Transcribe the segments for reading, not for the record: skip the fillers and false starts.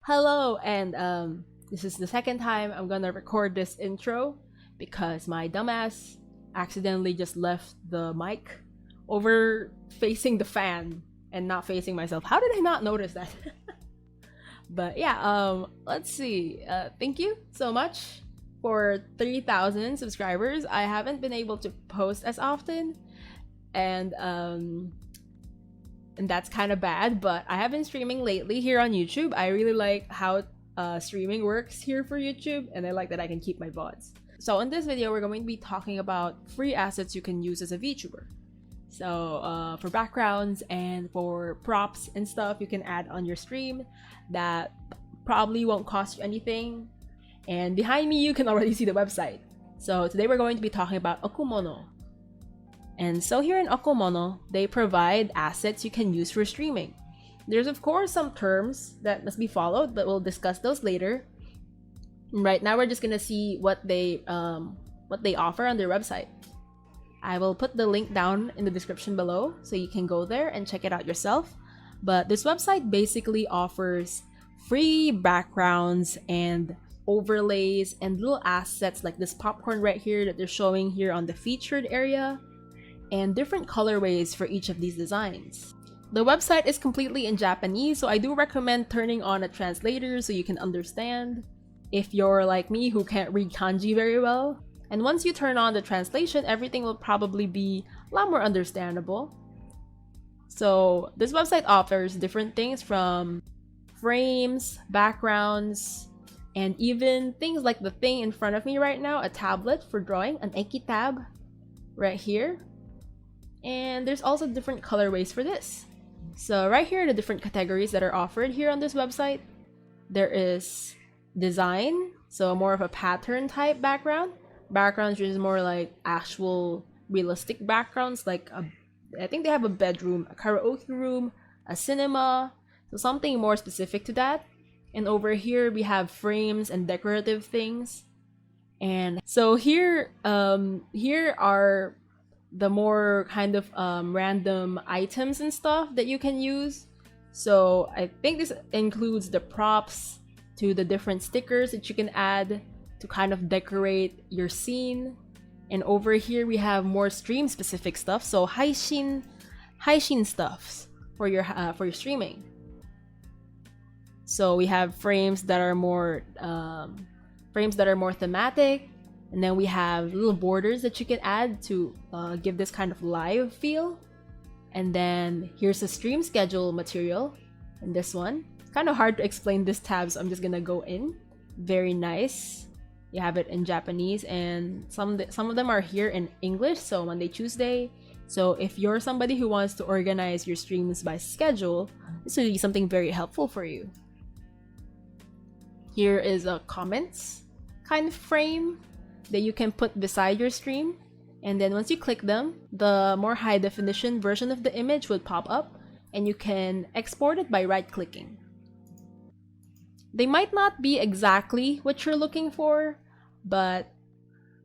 Hello, and this is the second time I'm gonna record this intro because my dumbass accidentally just left the mic over facing the fan and not facing myself. How did I not notice that? But yeah, let's see. Thank you so much for 3,000 subscribers. I haven't been able to post as often, and that's kind of bad, but I have been streaming lately here on YouTube. I really like how streaming works here for YouTube, and I like that I can keep my VODs. So in this video, we're going to be talking about free assets you can use as a VTuber. So for backgrounds and for props and stuff you can add on your stream that probably won't cost you anything. And behind me, you can already see the website. So today we're going to be talking about Okumono. And so here in Okumono, they provide assets you can use for streaming. There's of course some terms that must be followed, but we'll discuss those later. Right now we're just gonna see what they offer on their website. I will put the link down in the description below so you can go there and check it out yourself. But this website basically offers free backgrounds and overlays and little assets like this popcorn right here that they're showing here on the featured area, and different colorways for each of these designs. The website is completely in Japanese, so I do recommend turning on a translator so you can understand if you're like me who can't read kanji very well. And once you turn on the translation, everything will probably be a lot more understandable. So this website offers different things from frames, backgrounds, and even things like the thing in front of me right now, a tablet for drawing, an Eki tab right here. And there's also different colorways for this. So right here are the different categories that are offered here on this website. There is design, so more of a pattern type background. Backgrounds is more like actual realistic backgrounds, like I think they have a bedroom, a karaoke room, a cinema, so something more specific to that. And over here we have frames and decorative things. And so here are the more kind of random items and stuff that you can use. So I think this includes the props to the different stickers that you can add to kind of decorate your scene. And over here we have more stream specific stuff, so haishin stuffs for your streaming. So we have frames that are more thematic. And then we have little borders that you can add to give this kind of live feel. And then here's a stream schedule material in this one. It's kind of hard to explain this tab, so I'm just gonna go in. Very nice. You have it in Japanese, and some of them are here in English, so Monday, Tuesday. So if you're somebody who wants to organize your streams by schedule, this will be something very helpful for you. Here is a comments kind of frame that you can put beside your stream, and then once you click them, the more high definition version of the image would pop up, and you can export it by right clicking. They might not be exactly what you're looking for, but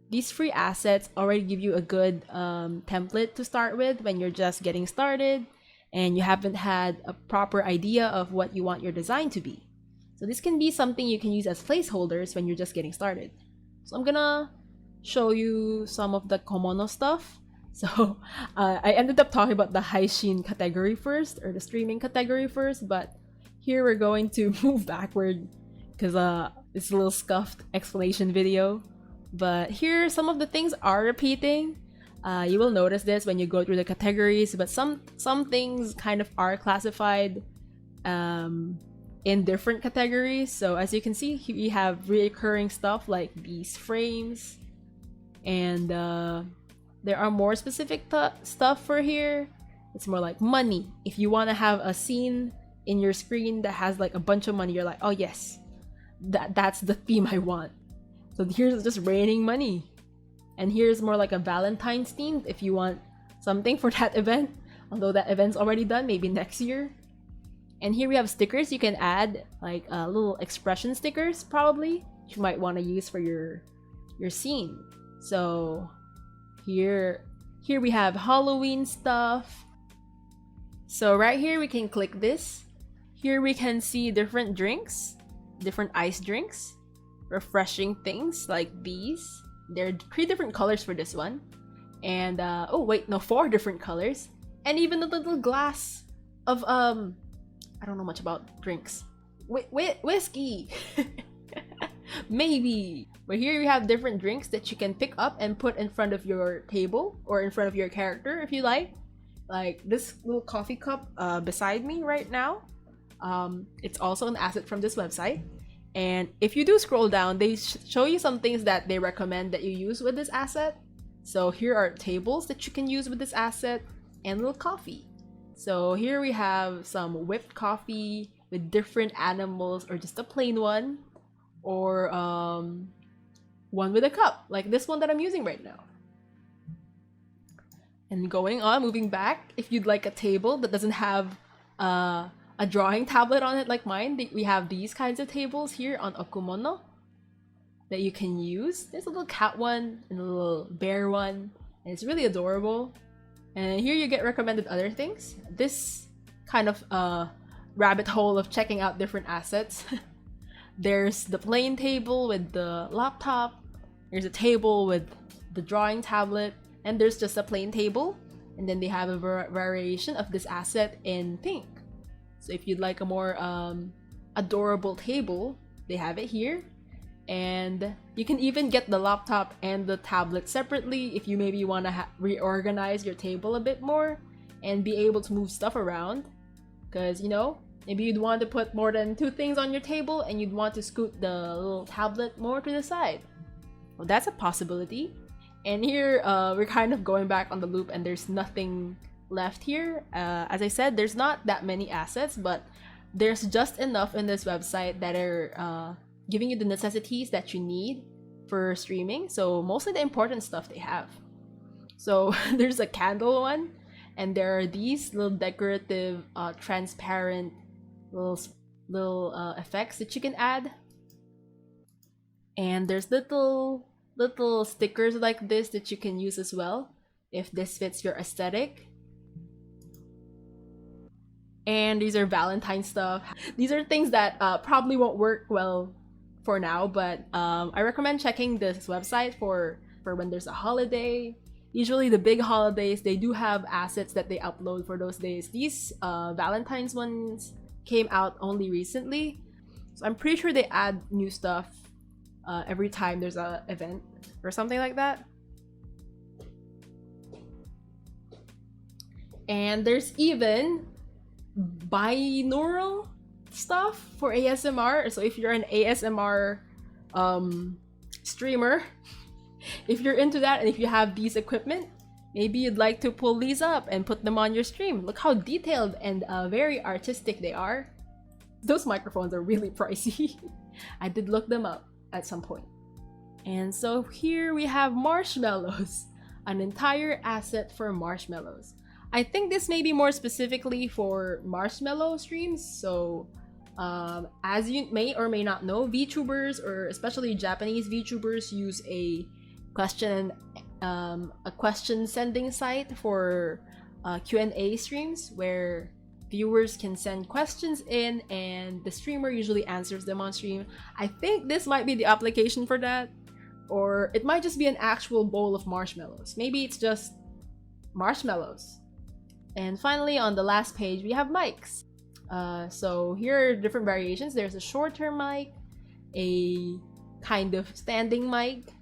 these free assets already give you a good template to start with when you're just getting started and you haven't had a proper idea of what you want your design to be. So this can be something you can use as placeholders when you're just getting started. So I'm gonna show you some of the komono stuff. So I ended up talking about the haishin category first, or the streaming category first, but here we're going to move backward because it's a little scuffed explanation video. But here some of the things are repeating. You will notice this when you go through the categories, but some things kind of are classified in different categories. So as you can see, we have recurring stuff like these frames, and there are more specific stuff for here. It's more like money. If you want to have a scene in your screen that has like a bunch of money, you're like, oh yes, that's the theme I want. So here's just raining money. And here's more like a Valentine's theme if you want something for that event, although that event's already done, maybe next year. And here we have stickers you can add, like little expression stickers probably, which you might want to use for your scene. So here we have Halloween stuff. So right here we can click this. Here we can see different drinks. different ice drinks, refreshing things like these. There are 3 different colors for this one. And oh wait, no, 4 different colors. And even a little glass of I don't know much about drinks. Whiskey. Maybe. But here you have different drinks that you can pick up and put in front of your table or in front of your character if you like. Like this little coffee cup beside me right now. It's also an asset from this website. And if you do scroll down, they show you some things that they recommend that you use with this asset. So here are tables that you can use with this asset and little coffee. So here we have some whipped coffee with different animals, or just a plain one, or one with a cup, like this one that I'm using right now. And going on, moving back, if you'd like a table that doesn't have a drawing tablet on it like mine, we have these kinds of tables here on Okumono that you can use. There's a little cat one and a little bear one, and it's really adorable. And here you get recommended other things. This kind of rabbit hole of checking out different assets. There's the plain table with the laptop, there's a table with the drawing tablet, and there's just a plain table. And then they have a variation of this asset in pink. So if you'd like a more adorable table, they have it here. And you can even get the laptop and the tablet separately if you maybe want to reorganize your table a bit more and be able to move stuff around. Because, you know, maybe you'd want to put more than 2 things on your table and you'd want to scoot the little tablet more to the side. Well, that's a possibility. And here, we're kind of going back on the loop and there's nothing left here. As I said, there's not that many assets, but there's just enough in this website that are giving you the necessities that you need for streaming. So mostly the important stuff they have. So there's a candle one, and there are these little decorative transparent little effects that you can add. And there's little stickers like this that you can use as well if this fits your aesthetic. And these are Valentine stuff. These are things that probably won't work well for now, but I recommend checking this website for when there's a holiday. Usually the big holidays, they do have assets that they upload for those days. These Valentine's ones came out only recently, so I'm pretty sure they add new stuff every time there's a event or something like that. And there's even binaural stuff for ASMR. So if you're an ASMR streamer, if you're into that and if you have these equipment, maybe you'd like to pull these up and put them on your stream. Look how detailed and very artistic they are. Those microphones are really pricey. I did look them up at some point. And so here we have marshmallows, an entire asset for marshmallows. I think this may be more specifically for marshmallow streams. So as you may or may not know, Vtubers, or especially Japanese Vtubers, use a question sending site for Q&A streams where viewers can send questions in and the streamer usually answers them on stream. I think this might be the application for that, or it might just be an actual bowl of marshmallows. Maybe it's just marshmallows. And finally, on the last page, we have mics. So here are different variations. There's a short-term mic, a kind of standing mic,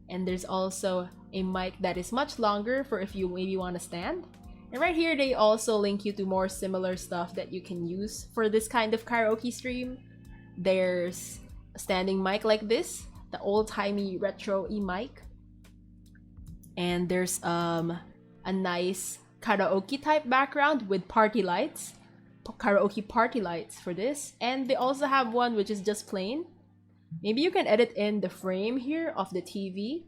and there's also a mic that is much longer for if you maybe want to stand. And right here, they also link you to more similar stuff that you can use for this kind of karaoke stream. There's a standing mic like this, the old-timey retro e-mic. And there's a nice karaoke type background with party lights, karaoke party lights for this. And they also have one which is just plain. Maybe you can edit in the frame here of the TV.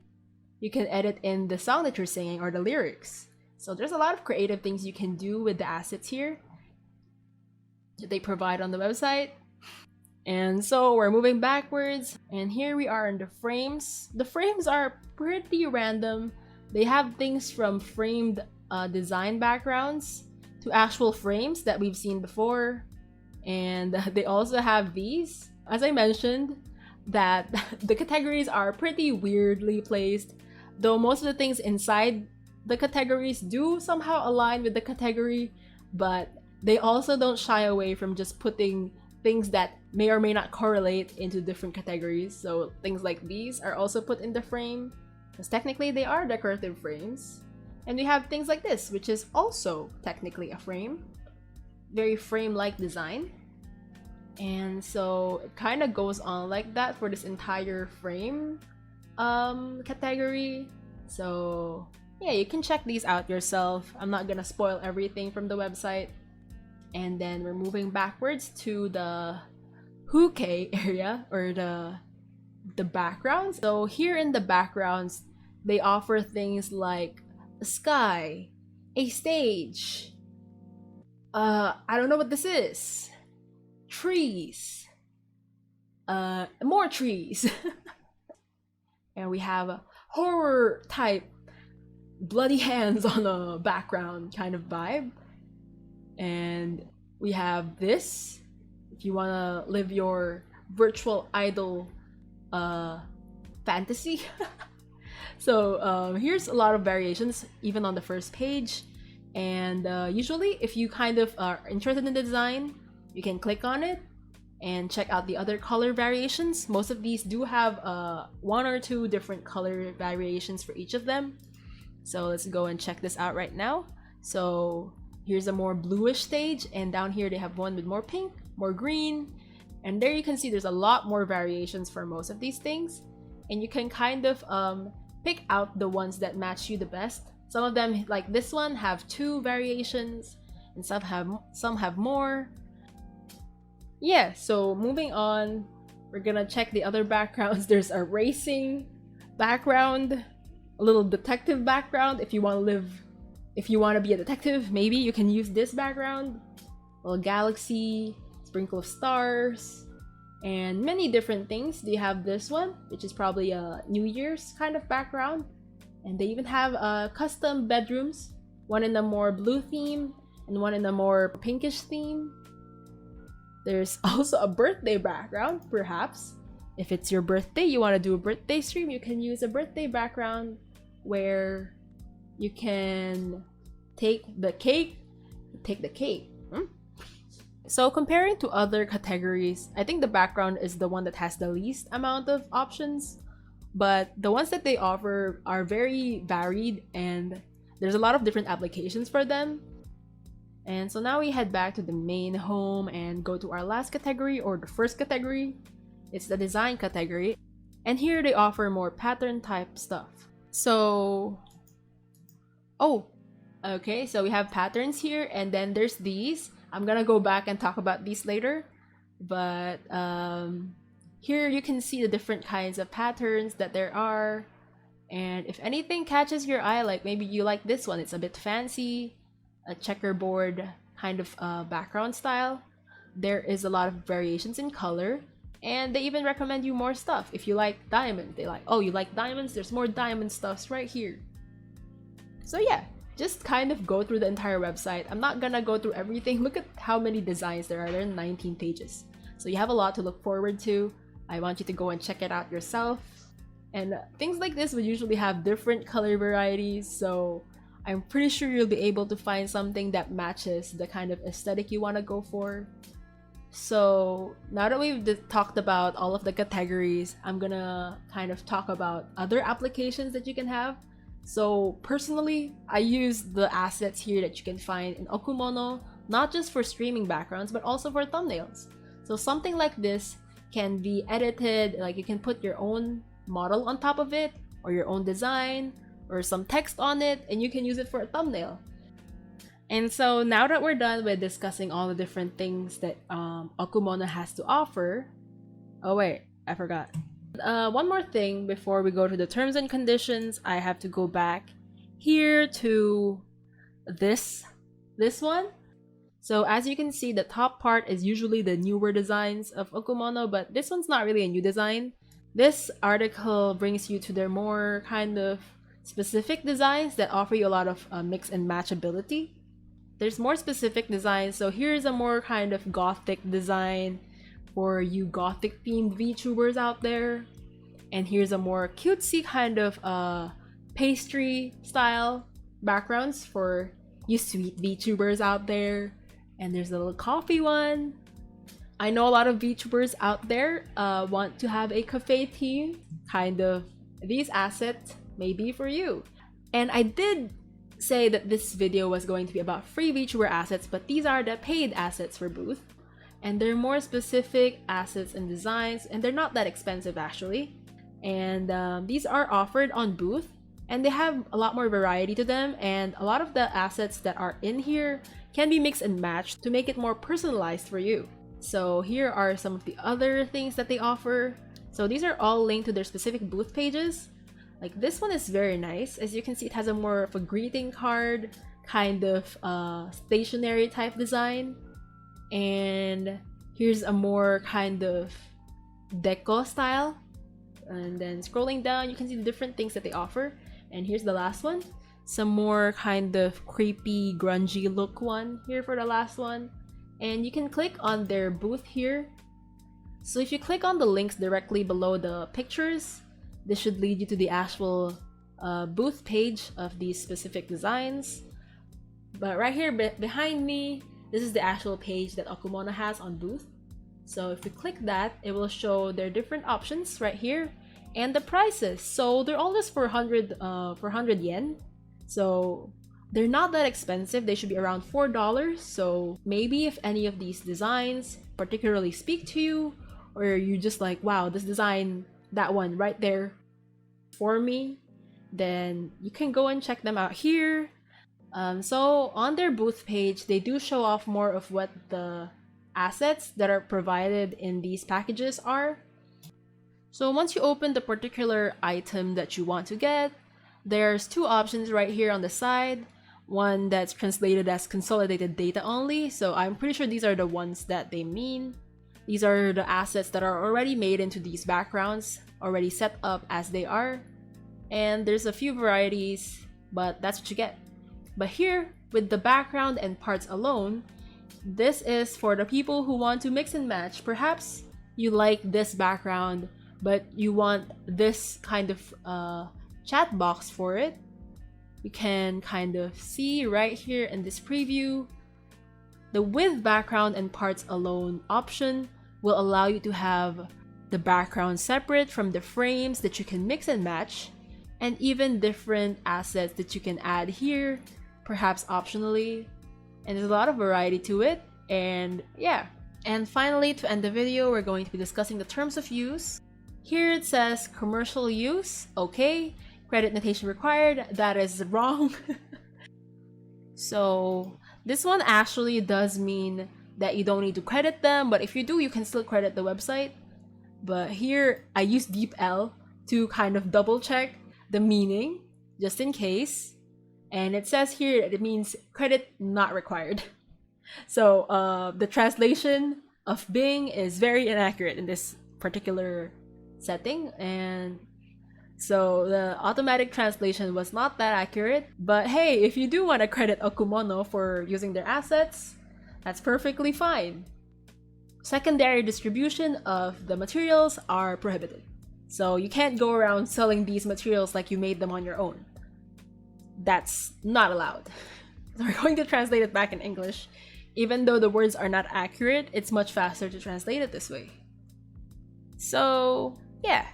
You can edit in the song that you're singing or the lyrics. So there's a lot of creative things you can do with the assets here that they provide on the website. And so we're moving backwards, and here we are in the frames. The frames are pretty random. They have things from framed design backgrounds to actual frames that we've seen before. And they also have these as I mentioned, that the categories are pretty weirdly placed, though most of the things inside the categories do somehow align with the category, but they also don't shy away from just putting things that may or may not correlate into different categories. So things like these are also put in the frame, because technically they are decorative frames. And we have things like this, which is also technically a frame. Very frame-like design. And so it kind of goes on like that for this entire frame category. So yeah, you can check these out yourself. I'm not gonna spoil everything from the website. And then we're moving backwards to the huke area, or the backgrounds. So here in the backgrounds, they offer things like a sky, a stage, I don't know what this is, trees, more trees, and we have a horror type bloody hands on a background kind of vibe. And we have this, if you want to live your virtual idol fantasy. So here's a lot of variations even on the first page. And usually if you kind of are interested in the design, you can click on it and check out the other color variations. Most of these do have 1 or 2 different color variations for each of them. So let's go and check this out right now. So here's a more bluish stage, and down here they have one with more pink, more green, and there you can see there's a lot more variations for most of these things, and you can kind of pick out the ones that match you the best. Some of them, like this one, have 2 variations, and some have more. Yeah, so moving on, we're gonna check the other backgrounds. There's a racing background, a little detective background. If you want to be a detective, maybe you can use this background. A little galaxy, sprinkle of stars, and many different things. They have this one, which is probably a New Year's kind of background. And they even have custom bedrooms, one in a more blue theme and one in a more pinkish theme. There's also a birthday background, perhaps. If it's your birthday, you want to do a birthday stream, you can use a birthday background where you can take the cake. So comparing to other categories, I think the background is the one that has the least amount of options, but the ones that they offer are very varied and there's a lot of different applications for them. And so now we head back to the main home and go to our last category, or the first category. It's the design category, and here they offer more pattern type stuff. So okay, so we have patterns here, and then there's these. I'm gonna go back and talk about these later, but here you can see the different kinds of patterns that there are, and if anything catches your eye, like maybe you like this one, it's a bit fancy, a checkerboard kind of background style. There is a lot of variations in color, and they even recommend you more stuff. If you like diamond, they like, oh, you like diamonds, there's more diamond stuffs right here. So yeah, just kind of go through the entire website. I'm not gonna go through everything. Look at how many designs there are. There are 19 pages. So you have a lot to look forward to. I want you to go and check it out yourself. And things like this would usually have different color varieties, so I'm pretty sure you'll be able to find something that matches the kind of aesthetic you want to go for. So now that we've talked about all of the categories, I'm gonna kind of talk about other applications that you can have. So personally, I use the assets here that you can find in Okumono, not just for streaming backgrounds, but also for thumbnails. So something like this can be edited, like you can put your own model on top of it, or your own design, or some text on it, and you can use it for a thumbnail. And so now that we're done with discussing all the different things that Okumono has to offer, oh wait, I forgot. One more thing before we go to the terms and conditions, I have to go back here to this one. So as you can see, the top part is usually the newer designs of Okumono, but this one's not really a new design. This article brings you to their more kind of specific designs that offer you a lot of mix and match ability. There's more specific designs, so here's a more kind of gothic design for you gothic themed VTubers out there. And here's a more cutesy kind of pastry style backgrounds for you sweet VTubers out there. And there's a little coffee one. I know a lot of VTubers out there want to have a cafe theme. Kind of these assets may be for you. And I did say that this video was going to be about free VTuber assets, but these are the paid assets for Booth. And they're more specific assets and designs, and they're not that expensive actually. And these are offered on Booth, and they have a lot more variety to them, and a lot of the assets that are in here can be mixed and matched to make it more personalized for you. So here are some of the other things that they offer. So these are all linked to their specific Booth pages. Like this one is very nice. As you can see, it has a more of a greeting card kind of stationery type design. And here's a more kind of deco style. And then scrolling down, you can see the different things that they offer. And here's the last one. Some more kind of creepy, grungy look one here for the last one. And you can click on their Booth here. So if you click on the links directly below the pictures, this should lead you to the actual Booth page of these specific designs. But right here behind me, this is the actual page that Okumono has on Booth. So if you click that, it will show their different options right here and the prices. So they're all just for 100 yen. So they're not that expensive. They should be around $4. So maybe if any of these designs particularly speak to you, or you just like, wow, this design, that one right there for me, then you can go and check them out here. So on their Booth page, they do show off more of what the assets that are provided in these packages are. So once you open the particular item that you want to get, there's two options right here on the side. One that's translated as consolidated data only, so I'm pretty sure these are the ones that they mean. These are the assets that are already made into these backgrounds, already set up as they are. And there's a few varieties, but that's what you get. But here, with the background and parts alone, this is for the people who want to mix and match. Perhaps you like this background, but you want this kind of chat box for it. You can kind of see right here in this preview, the with background and parts alone option will allow you to have the background separate from the frames that you can mix and match, and even different assets that you can add here, perhaps optionally. And there's a lot of variety to it, and yeah. And finally, to end the video, we're going to be discussing the terms of use. Here it says commercial use, okay. Credit notation required, that is wrong. So this one actually does mean that you don't need to credit them, but if you do, you can still credit the website. But here I use DeepL to kind of double check the meaning just in case, and it says here that it means credit not required. So the translation of Bing is very inaccurate in this particular setting, and so the automatic translation was not that accurate. But hey, if you do want to credit Okumono for using their assets, that's perfectly fine. Secondary distribution of the materials are prohibited. So you can't go around selling these materials like you made them on your own. That's not allowed. So we're going to translate it back in English. Even though the words are not accurate, it's much faster to translate it this way. So yeah.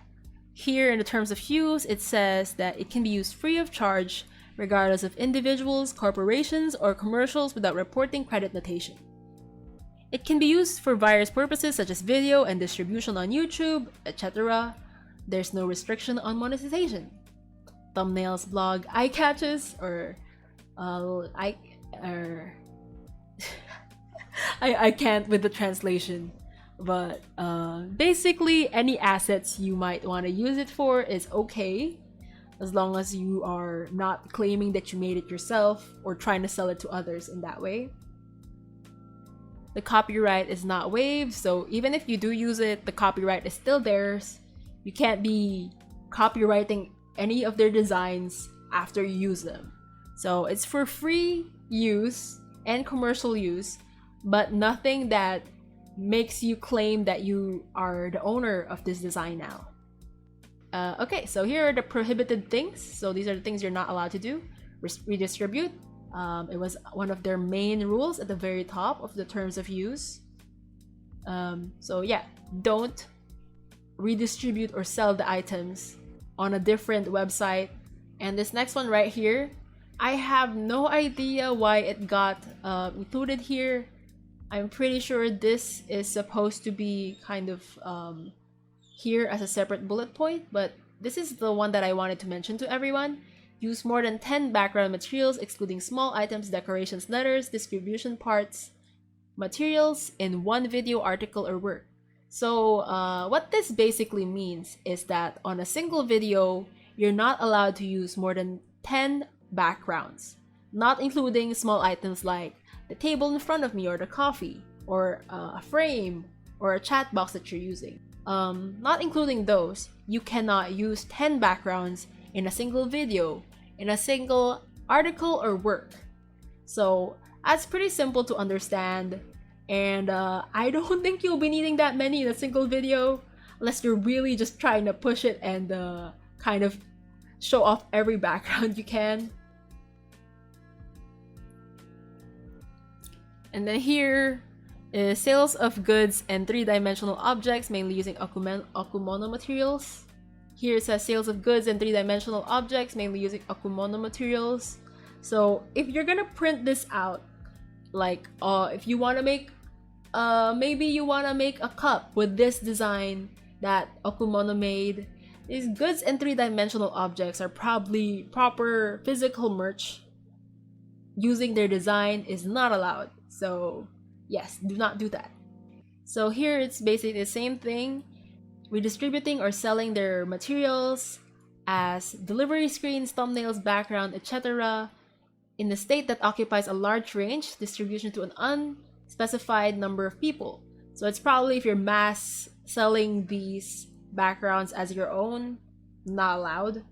Here in the terms of use, it says that it can be used free of charge, regardless of individuals, corporations, or commercials without reporting credit notation. It can be used for various purposes such as video and distribution on YouTube, etc. There's no restriction on monetization. Thumbnails, blog, eye catches, or I can't with the translation. But basically any assets you might want to use it for is okay, as long as you are not claiming that you made it yourself or trying to sell it to others in that way. The copyright is not waived, so even if you do use it, the copyright is still theirs. You can't be copywriting any of their designs after you use them. So it's for free use and commercial use, but nothing that makes you claim that you are the owner of this design now. Okay, so here are the prohibited things. So these are the things you're not allowed to do. Redistribute. It was one of their main rules at the very top of the terms of use. So yeah, don't redistribute or sell the items on a different website. And this next one right here, I have no idea why it got included here. I'm pretty sure this is supposed to be kind of here as a separate bullet point, but this is the one that I wanted to mention to everyone. Use more than 10 background materials, excluding small items, decorations, letters, distribution parts, materials in one video, article, or work. So what this basically means is that on a single video, you're not allowed to use more than 10 backgrounds, not including small items like the table in front of me or the coffee or a frame or a chat box that you're using. Not including those, you cannot use 10 backgrounds in a single video, in a single article or work. So that's pretty simple to understand, and I don't think you'll be needing that many in a single video unless you're really just trying to push it and kind of show off every background you can. And then here is sales of goods and three-dimensional objects, mainly using Okumono materials. Here it says sales of goods and three-dimensional objects, mainly using Okumono materials. So if you're gonna print this out, like if you want to make, maybe you want to make a cup with this design that Okumono made, these goods and three-dimensional objects are probably proper physical merch. Using their design is not allowed. So yes, do not do that. So here it's basically the same thing. Redistributing or selling their materials as delivery screens, thumbnails, background, etc. in a state that occupies a large range, distribution to an unspecified number of people. So it's probably if you're mass selling these backgrounds as your own, not allowed.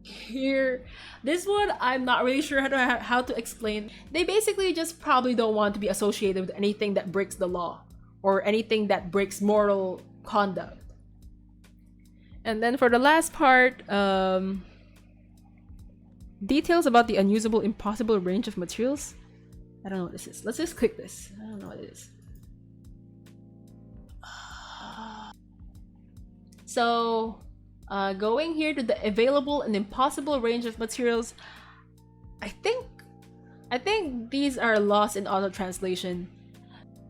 Here, this one I'm not really sure how to explain. They basically just probably don't want to be associated with anything that breaks the law or anything that breaks moral conduct. And then for the last part, details about the unusable, impossible range of materials. I don't know what this is. Let's just click this. I don't know what it is. So going here to the available and impossible range of materials, I think these are lost in auto translation,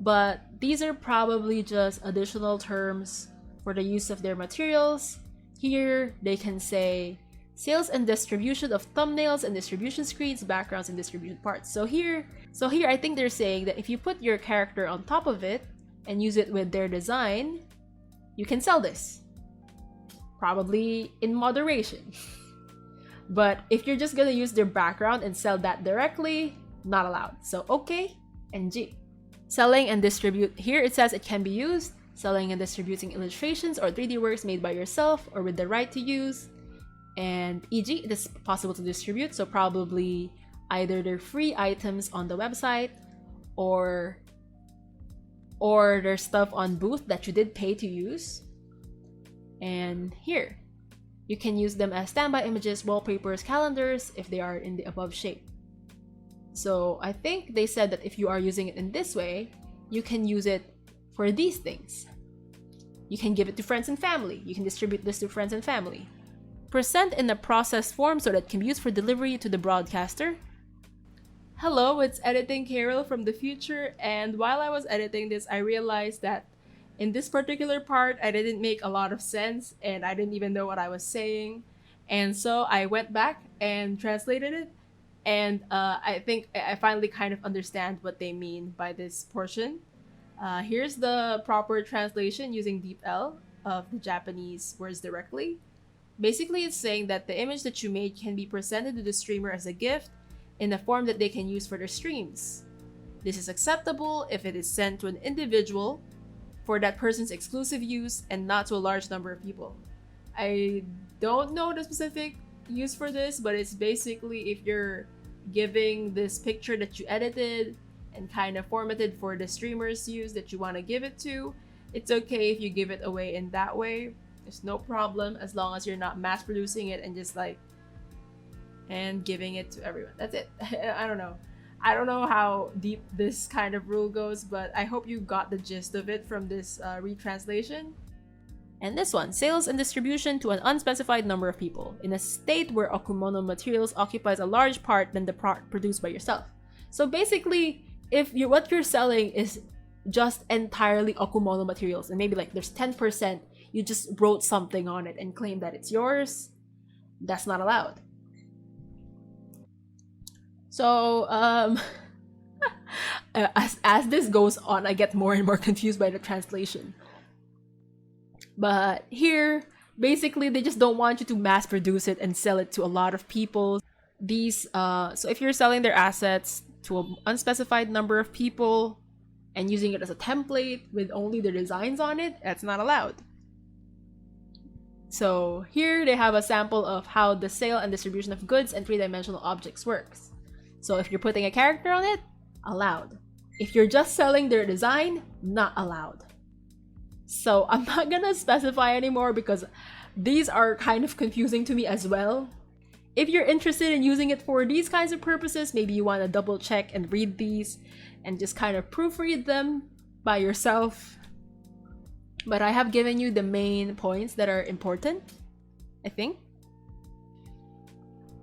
but these are probably just additional terms for the use of their materials. Here they can say sales and distribution of thumbnails and distribution screens, backgrounds, and distribution parts. So here I think they're saying that if you put your character on top of it and use it with their design, you can sell this. Probably in moderation. But if you're just gonna use their background and sell that directly, not allowed. So okay and G. Selling and distribute. Here it says it can be used. Selling and distributing illustrations or 3D works made by yourself or with the right to use. And e.g. it is possible to distribute. So probably either their free items on the website or their stuff on booth that you did pay to use. And here, you can use them as standby images, wallpapers, calendars, if they are in the above shape. So I think they said that if you are using it in this way, you can use it for these things. You can give it to friends and family. You can distribute this to friends and family. Present in a processed form so that it can be used for delivery to the broadcaster. Hello, it's Editing Carol from the future, and while I was editing this, I realized that in this particular part, I didn't make a lot of sense and I didn't even know what I was saying. And so I went back and translated it. And I think I finally kind of understand what they mean by this portion. Here's the proper translation using DeepL of the Japanese words directly. Basically, it's saying that the image that you made can be presented to the streamer as a gift in a form that they can use for their streams. This is acceptable if it is sent to an individual for that person's exclusive use and not to a large number of people. I don't know the specific use for this, but it's basically if you're giving this picture that you edited and kind of formatted for the streamers use that you want to give it to. It's okay if you give it away in that way. There's no problem as long as you're not mass producing it and just like and giving it to everyone. That's it. I don't know. I don't know how deep this kind of rule goes, but I hope you got the gist of it from this retranslation. And this one, sales and distribution to an unspecified number of people in a state where Okumono materials occupies a large part than the product produced by yourself. So basically, if what you're selling is just entirely Okumono materials, and maybe like there's 10%, you just wrote something on it and claim that it's yours, that's not allowed. So as this goes on, I get more and more confused by the translation. But here, basically, they just don't want you to mass produce it and sell it to a lot of people. So if you're selling their assets to an unspecified number of people and using it as a template with only the designs on it, that's not allowed. So here they have a sample of how the sale and distribution of goods and three-dimensional objects works. So if you're putting a character on it, allowed. If you're just selling their design, not allowed. So I'm not gonna specify anymore because these are kind of confusing to me as well. If you're interested in using it for these kinds of purposes, maybe you want to double check and read these and just kind of proofread them by yourself. But I have given you the main points that are important, I think.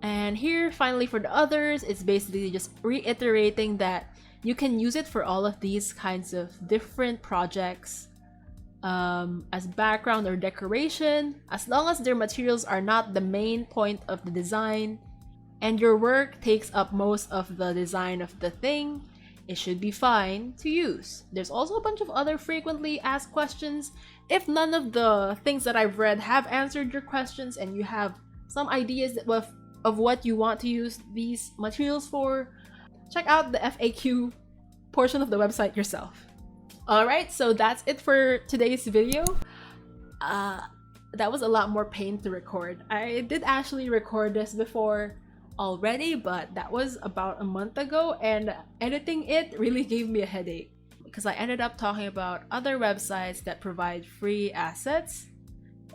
And here, finally, for the others, it's basically just reiterating that you can use it for all of these kinds of different projects as background or decoration, as long as their materials are not the main point of the design and your work takes up most of the design of the thing, it should be fine to use. There's also a bunch of other frequently asked questions. If none of the things that I've read have answered your questions and you have some ideas of what you want to use these materials for, check out the FAQ portion of the website yourself. Alright, so that's it for today's video. That was a lot more pain to record. I did actually record this before already, but that was about a month ago, and editing it really gave me a headache because I ended up talking about other websites that provide free assets,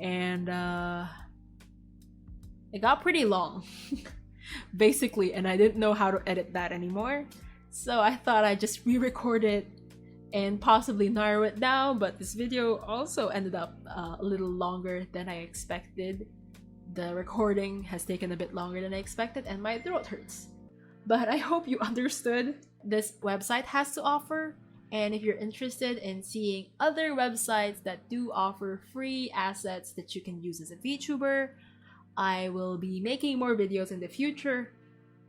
and it got pretty long basically, and I didn't know how to edit that anymore. So I thought I'd just re-record it and possibly narrow it down, but this video also ended up a little longer than I expected. The recording has taken a bit longer than I expected and my throat hurts. But I hope you understood this website has to offer, and if you're interested in seeing other websites that do offer free assets that you can use as a VTuber, I will be making more videos in the future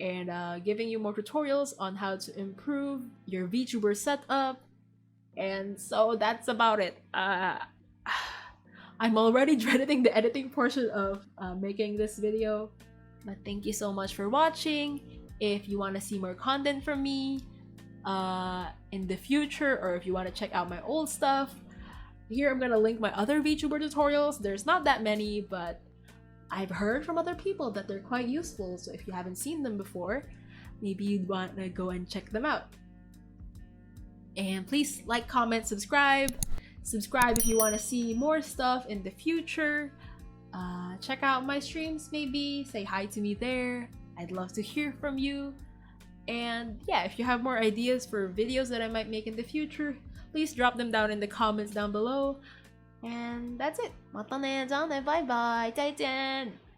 and giving you more tutorials on how to improve your VTuber setup. And so that's about it. I'm already dreading the editing portion of making this video. But thank you so much for watching. If you want to see more content from me in the future, or if you want to check out my old stuff, here I'm going to link my other VTuber tutorials. There's not that many, but I've heard from other people that they're quite useful. So if you haven't seen them before, maybe you'd want to go and check them out. And please like, comment, subscribe. Subscribe if you want to see more stuff in the future. Check out my streams maybe. Say hi to me there. I'd love to hear from you. And yeah, if you have more ideas for videos that I might make in the future, please drop them down in the comments down below. And that's it. またね。じゃあね。バイバイ。再见。